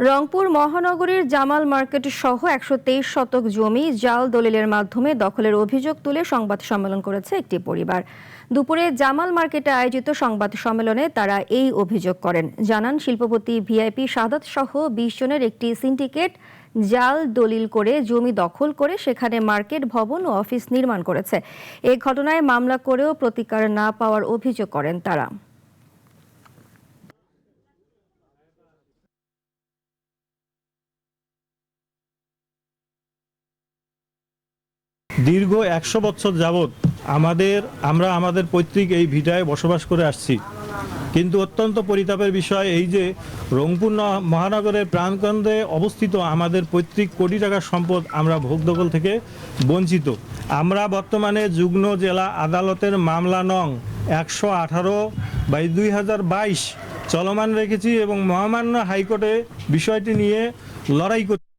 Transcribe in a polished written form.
রংপুর মহানগরীর জামাল মার্কেট সহ ১২৩ শতক জমি জাল দলিলের মাধ্যমে দখলের অভিযোগ তুলে সংবাদ সম্মেলন করেছে একটি পরিবার। দুপুরে জামাল মার্কেটে আয়োজিত সংবাদ সম্মেলনে তারা এই অভিযোগ করেন। জানান, শিল্পপতি ভিআইপি সাদাত সহ ২০ জনের একটি সিন্ডিকেট জাল দলিল করে জমি দখল করে সেখানে মার্কেট ভবন ও অফিস নির্মাণ করেছে। এই ঘটনায় মামলা করেও প্রতিকার না পাওয়ার অভিযোগ করেন তারা। দীর্ঘ ১০০ বছর যাবৎ আমরা আমাদের পৈতৃক এই ভিটায় বসবাস করে আসছি, কিন্তু অত্যন্ত পরিতাপের বিষয় এই যে রংপুর মহানগরের প্রাণকেন্দ্রে অবস্থিত আমাদের পৈতৃক কোটি টাকার সম্পদ আমরা ভোগদখল থেকে বঞ্চিত। আমরা বর্তমানে যুগ্ম জেলা আদালতের মামলা নং ১১৮/২০২২ চলমান রেখেছি এবং মহামান্য হাইকোর্টে বিষয়টি নিয়ে লড়াই করছি।